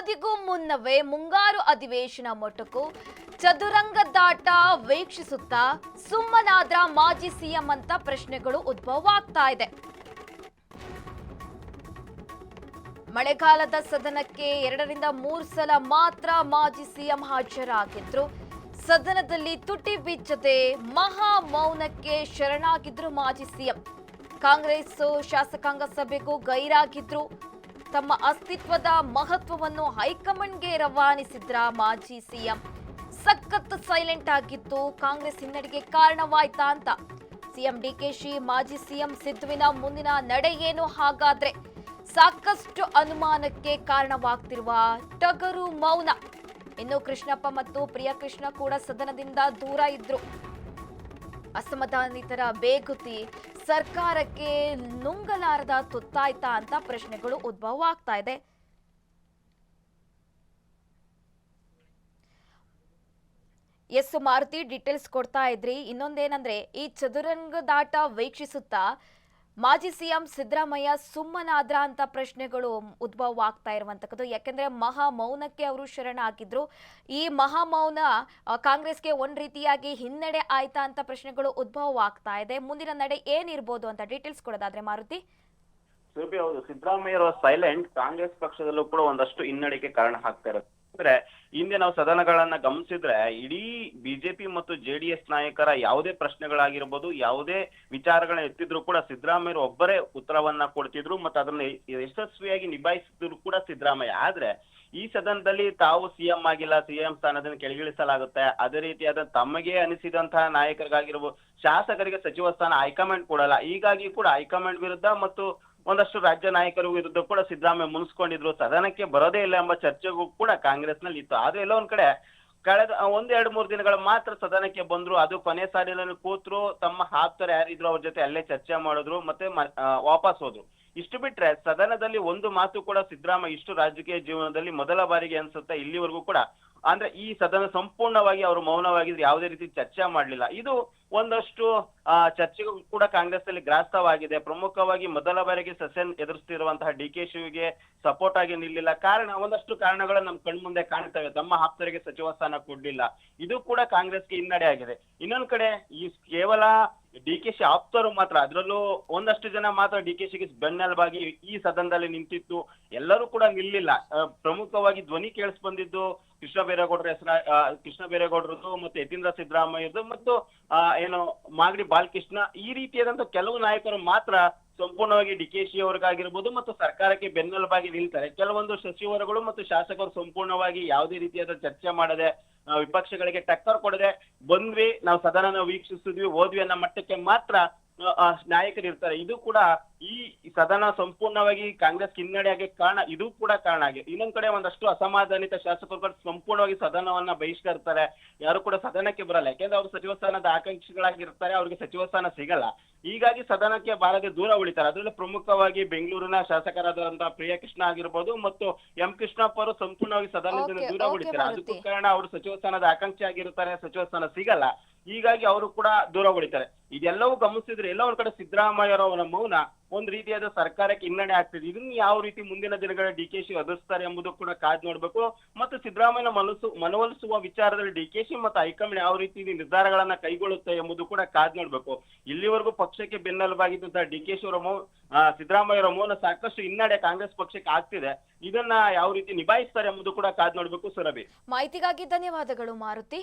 ಅವಧಿಗೂ ಮುನ್ನವೇ ಮುಂಗಾರು ಅಧಿವೇಶನ ಮೊಟಕು ಚದುರಂಗದಾಟ ವೀಕ್ಷಿಸುತ್ತಾ ಸುಮ್ಮನಾದ್ರ ಮಾಜಿ ಸಿಎಂ ಅಂತ ಪ್ರಶ್ನೆಗಳು ಉದ್ಭವವಾಗ್ತಾ ಇದೆ. ಮಳೆಗಾಲದ ಸದನಕ್ಕೆ 2 ರಿಂದ 3 ಸಲ ಮಾತ್ರ ಮಾಜಿ ಸಿಎಂ ಹಾಜರಾಗಿದ್ರು. ಸದನದಲ್ಲಿ ತುಟಿ ಬಿಚ್ಚದೆ ಮಹಾ ಮೌನಕ್ಕೆ ಶರಣಾಗಿದ್ರು ಮಾಜಿ ಸಿಎಂ. ಕಾಂಗ್ರೆಸ್ ಶಾಸಕಾಂಗ ಸಭೆಗೂ ಗೈರಾಗಿದ್ರು. ತಮ್ಮ ಅಸ್ತಿತ್ವದ ಮಹತ್ವವನ್ನು ಹೈಕಮಾಂಡ್ಗೆ ರವಾನಿಸಿದ್ರ ಮಾಜಿ ಸಿಎಂ. ಸಖತ್ ಸೈಲೆಂಟ್ ಆಗಿತ್ತು. ಕಾಂಗ್ರೆಸ್ ಹಿನ್ನಡೆಗೆ ಕಾರಣವಾಯ್ತಾ ಅಂತ ಸಿಎಂ ಡಿಕೆಶಿ ಮಾಜಿ ಸಿಎಂ ಸಿದ್ದುವಿನ ಮುಂದಿನ ನಡೆ ಏನು ಹಾಗಾದ್ರೆ? ಸಾಕಷ್ಟು ಅನುಮಾನಕ್ಕೆ ಕಾರಣವಾಗ್ತಿರುವ ಟಗರು ಮೌನ. ಇನ್ನು ಕೃಷ್ಣಪ್ಪ ಮತ್ತು ಪ್ರಿಯಕೃಷ್ಣ ಕೂಡ ಸದನದಿಂದ ದೂರ ಇದ್ರು. ಅಸಮಾಧಾನಿತರ ಬೇಗುತಿ ಸರ್ಕಾರಕ್ಕೆ ನುಂಗಲಾರದ ತುತ್ತಾಯ್ತಾ ಅಂತ ಪ್ರಶ್ನೆಗಳು ಉದ್ಭವವಾಗ್ತಾ ಇದೆ. ಎಸ್ ಮಾರುತಿ, ಡೀಟೇಲ್ಸ್ ಕೊಡ್ತಾ ಇದ್ರಿ. ಇನ್ನೊಂದೇನಂದ್ರೆ, ಈ ಚದುರಂಗದಾಟ ವೀಕ್ಷಿಸುತ್ತಾ ಮಾಜಿ ಸಿಎಂ ಸಿದ್ದರಾಮಯ್ಯ ಸುಮ್ಮನಾದ್ರ ಅಂತ ಪ್ರಶ್ನೆಗಳು ಉದ್ಭವವಾಗ್ತಾ ಇರುವಂತದ್ದು. ಯಾಕೆಂದ್ರೆ ಮಹಾ ಮೌನಕ್ಕೆ ಅವರು ಶರಣಾಗಿದ್ರು. ಈ ಮಹಾ ಮೌನ ಕಾಂಗ್ರೆಸ್ಗೆ ಒಂದ್ ರೀತಿಯಾಗಿ ಹಿನ್ನಡೆ ಆಯ್ತಾ ಅಂತ ಪ್ರಶ್ನೆಗಳು ಉದ್ಭವವಾಗ್ತಾ ಇದೆ. ಮುಂದಿನ ನಡೆ ಏನಿರ್ಬೋದು ಅಂತ ಡೀಟೇಲ್ಸ್ ಕೊಡೋದಾದ್ರೆ ಮಾರುತಿ. ಹೌದು, ಸಿದ್ದರಾಮಯ್ಯ ಸೈಲೆಂಟ್ ಕಾಂಗ್ರೆಸ್ ಪಕ್ಷದಲ್ಲೂ ಕೂಡ ಒಂದಷ್ಟು ಹಿನ್ನಡೆಗೆ ಕಾರಣ ಆಗ್ತಾ ಇರುತ್ತೆ. ಅಂದ್ರೆ ಹಿಂದೆ ನಾವು ಸದನಗಳನ್ನ ಗಮನಿಸಿದ್ರೆ ಇಡೀ ಬಿಜೆಪಿ ಮತ್ತು ಜೆಡಿಎಸ್ ನಾಯಕರ ಯಾವುದೇ ಪ್ರಶ್ನೆಗಳಾಗಿರ್ಬೋದು, ಯಾವುದೇ ವಿಚಾರಗಳನ್ನ ಎತ್ತಿದ್ರು ಕೂಡ ಸಿದ್ದರಾಮಯ್ಯ ಒಬ್ಬರೇ ಉತ್ತರವನ್ನ ಕೊಡ್ತಿದ್ರು ಮತ್ತು ಅದನ್ನ ಯಶಸ್ವಿಯಾಗಿ ನಿಭಾಯಿಸಿದ್ರು ಕೂಡ ಸಿದ್ದರಾಮಯ್ಯ. ಆದ್ರೆ ಈ ಸದನದಲ್ಲಿ ತಾವು ಸಿಎಂ ಆಗಿಲ್ಲ, ಸಿಎಂ ಸ್ಥಾನದಿಂದ ಕೆಳಗಿಳಿಸಲಾಗುತ್ತೆ, ಅದೇ ರೀತಿಯಾದ ತಮಗೆ ಅನಿಸಿದಂತಹ ನಾಯಕರಿಗಾಗಿರ್ಬೋದು, ಶಾಸಕರಿಗೆ ಸಚಿವ ಸ್ಥಾನ ಹೈಕಮಾಂಡ್ ಕೊಡಲ್ಲ. ಹೀಗಾಗಿ ಕೂಡ ಹೈಕಮಾಂಡ್ ವಿರುದ್ಧ ಮತ್ತು ಒಂದಷ್ಟು ರಾಜ್ಯ ನಾಯಕರ ವಿರುದ್ಧ ಕೂಡ ಸಿದ್ದರಾಮಯ್ಯ ಮುನ್ಸ್ಕೊಂಡಿದ್ರು. ಸದನಕ್ಕೆ ಬರೋದೇ ಇಲ್ಲ ಎಂಬ ಚರ್ಚೆಗೂ ಕೂಡ ಕಾಂಗ್ರೆಸ್ ನಲ್ಲಿ ಇತ್ತು. ಆದ್ರೆ ಎಲ್ಲೋ ಒಂದ್ ಕಡೆ ಕಳೆದ 1-2-3 ದಿನಗಳ ಮಾತ್ರ ಸದನಕ್ಕೆ ಬಂದ್ರು. ಅದು ಕೊನೆ ಸಾಲಿನಲ್ಲಿ ಕೂತ್ರು, ತಮ್ಮ ಆಪ್ತರು ಯಾರಿದ್ರು ಅವ್ರ ಜೊತೆ ಅಲ್ಲೇ ಚರ್ಚೆ ಮಾಡಿದ್ರು, ಮತ್ತೆ ವಾಪಸ್ ಹೋದ್ರು. ಇಷ್ಟು ಬಿಟ್ರೆ ಸದನದಲ್ಲಿ ಒಂದು ಮಾತು ಕೂಡ ಸಿದ್ದರಾಮಯ್ಯ ಇಷ್ಟು ರಾಜಕೀಯ ಜೀವನದಲ್ಲಿ ಮೊದಲ ಬಾರಿಗೆ ಅನ್ಸುತ್ತೆ ಇಲ್ಲಿವರೆಗೂ ಕೂಡ, ಅಂದ್ರೆ ಈ ಸದನ ಸಂಪೂರ್ಣವಾಗಿ ಅವರು ಮೌನವಾಗಿದ್ರೆ ಯಾವುದೇ ರೀತಿ ಚರ್ಚೆ ಮಾಡ್ಲಿಲ್ಲ. ಇದು ಒಂದಷ್ಟು ಚರ್ಚೆಗೂ ಕೂಡ ಕಾಂಗ್ರೆಸ್ ಅಲ್ಲಿ ಗ್ರಾಸವಾಗಿದೆ. ಪ್ರಮುಖವಾಗಿ ಮೊದಲ ಬಾರಿಗೆ ಸೆಷನ್ ಎದುರಿಸ್ತಿರುವಂತಹ ಡಿಕೆಶಿಗೆ ಸಪೋರ್ಟ್ ಆಗಿ ನಿಲ್ಲಿಲ್ಲ. ಒಂದಷ್ಟು ಕಾರಣಗಳು ನಮ್ ಕಣ್ಮುಂದೆ ಕಾಣ್ತವೆ. ತಮ್ಮ ಆಪ್ತರಿಗೆ ಸಚಿವ ಸ್ಥಾನ ಕೊಡ್ಲಿಲ್ಲ, ಇದು ಕೂಡ ಕಾಂಗ್ರೆಸ್ಗೆ ಹಿನ್ನಡೆ ಆಗಿದೆ. ಇನ್ನೊಂದ್ ಕಡೆ ಈ ಕೇವಲ ಡಿಕೆಶಿ ಆಪ್ತರು ಮಾತ್ರ, ಅದರಲ್ಲೂ ಒಂದಷ್ಟು ಜನ ಮಾತ್ರ ಡಿಕೆಶಿಗೆ ಬೆನ್ನೆಲುಬಾಗಿ ಈ ಸದನದಲ್ಲಿ ನಿಂತಿತ್ತು. ಎಲ್ಲರೂ ಕೂಡ ನಿಲ್ಲಿಲ್ಲ. ಪ್ರಮುಖವಾಗಿ ಧ್ವನಿ ಕೇಳಿಸ್ಬಂದಿದ್ದು ಕೃಷ್ಣ ಬೈರೇಗೌಡರದು ಮತ್ತೆ ಯತೀಂದ್ರ ಸಿದ್ದರಾಮಯ್ಯದು ಮತ್ತು ಮಾಗಡಿ ಬಾಲಕೃಷ್ಣ, ಈ ರೀತಿಯಾದಂತ ಕೆಲವು ನಾಯಕರು ಮಾತ್ರ ಸಂಪೂರ್ಣವಾಗಿ ಡಿಕೆಶಿ ಅವ್ರಿಗಾಗಿರ್ಬೋದು ಮತ್ತು ಸರ್ಕಾರಕ್ಕೆ ಬೆನ್ನೆಲುಬಾಗಿ ನಿಲ್ತಾರೆ. ಕೆಲವೊಂದು ಸಚಿವರುಗಳು ಮತ್ತು ಶಾಸಕರು ಸಂಪೂರ್ಣವಾಗಿ ಯಾವುದೇ ರೀತಿಯಾದ ಚರ್ಚೆ ಮಾಡದೆ, ವಿಪಕ್ಷಗಳಿಗೆ ಟಕ್ಕರ್ ಕೊಡದೆ ಬಂದ್ವಿ, ನಾವು ಸದನ ವೀಕ್ಷಿಸಿದ್ವಿ, ಹೋದ್ವಿ ಅನ್ನೋ ಮಟ್ಟಕ್ಕೆ ಮಾತ್ರ ನಾಯಕರು ಇರ್ತಾರೆ. ಇದು ಕೂಡ ಈ ಸದನ ಸಂಪೂರ್ಣವಾಗಿ ಕಾಂಗ್ರೆಸ್ ಹಿನ್ನಡೆಯಾಗಿ ಕಾರಣ, ಇದು ಕೂಡ ಕಾರಣ ಆಗಿದೆ. ಇನ್ನೊಂದ್ ಕಡೆ ಒಂದಷ್ಟು ಅಸಮಾಧಾನಿತ ಶಾಸಕರುಗಳು ಸಂಪೂರ್ಣವಾಗಿ ಸದನವನ್ನ ಬಹಿಷ್ಕರಿಸ್ತಾರೆ, ಯಾರು ಕೂಡ ಸದನಕ್ಕೆ ಬರಲ್ಲ. ಯಾಕೆಂದ್ರೆ ಅವರು ಸಚಿವ ಸ್ಥಾನದ ಆಕಾಂಕ್ಷಿಗಳಾಗಿರ್ತಾರೆ, ಅವ್ರಿಗೆ ಸಚಿವ ಸ್ಥಾನ ಸಿಗಲ್ಲ. ಹೀಗಾಗಿ ಸದನಕ್ಕೆ ಬಾರದೆ ದೂರ ಉಳಿತಾರೆ. ಅದರಲ್ಲೂ ಪ್ರಮುಖವಾಗಿ ಬೆಂಗಳೂರಿನ ಶಾಸಕರಾದಂತಹ ಪ್ರಿಯಕೃಷ್ಣ ಆಗಿರ್ಬೋದು ಮತ್ತು ಎಂ ಕೃಷ್ಣಪ್ಪ ಅವರು ಸಂಪೂರ್ಣವಾಗಿ ಸದನದಿಂದ ದೂರ ಉಳಿತಾರೆ. ಅದಕ್ಕೂ ಕಾರಣ ಅವರು ಸಚಿವ ಸ್ಥಾನದ ಆಕಾಂಕ್ಷಿ ಆಗಿರ್ತಾರೆ, ಸಚಿವ ಸ್ಥಾನ ಸಿಗಲ್ಲ. ಹೀಗಾಗಿ ಅವರು ಕೂಡ ದೂರ ಉಳಿತಾರೆ. ಇದೆಲ್ಲವೂ ಗಮನಿಸಿದ್ರೆ ಎಲ್ಲ ಒಂದ್ ಕಡೆ ಸಿದ್ದರಾಮಯ್ಯರವರ ಮೌನ ಒಂದ್ ರೀತಿಯಾದ ಸರ್ಕಾರಕ್ಕೆ ಹಿನ್ನಡೆ ಆಗ್ತಿದೆ. ಇದನ್ನ ಯಾವ ರೀತಿ ಮುಂದಿನ ದಿನಗಳ ಡಿಕೆಶಿ ಎದುರಿಸ್ತಾರೆ ಎಂಬುದು ಕೂಡ ಕಾದ್ ನೋಡ್ಬೇಕು. ಮತ್ತು ಸಿದ್ದರಾಮಯ್ಯನ ಮನವೊಲಿಸುವ ವಿಚಾರದಲ್ಲಿ ಡಿಕೆಶಿ ಮತ್ತು ಹೈಕಮಾಂಡ್ ಯಾವ ರೀತಿ ನಿರ್ಧಾರಗಳನ್ನ ಕೈಗೊಳ್ಳುತ್ತೆ ಎಂಬುದು ಕೂಡ ಕಾದ್ ನೋಡ್ಬೇಕು. ಇಲ್ಲಿವರೆಗೂ ಪಕ್ಷಕ್ಕೆ ಬೆನ್ನೆಲುಬಾಗಿದ್ದಂತಹ ಡಿಕೆಶಿ ಅವರ ಸಿದ್ದರಾಮಯ್ಯರ ಮೌನ ಸಾಕಷ್ಟು ಹಿನ್ನಡೆ ಕಾಂಗ್ರೆಸ್ ಪಕ್ಷಕ್ಕೆ ಆಗ್ತಿದೆ. ಇದನ್ನ ಯಾವ ರೀತಿ ನಿಭಾಯಿಸ್ತಾರೆ ಎಂಬುದು ಕೂಡ ಕಾದ್ ನೋಡ್ಬೇಕು. ಸುರಭಿ, ಮಾಹಿತಿಗಾಗಿ ಧನ್ಯವಾದಗಳು ಮಾರುತಿ.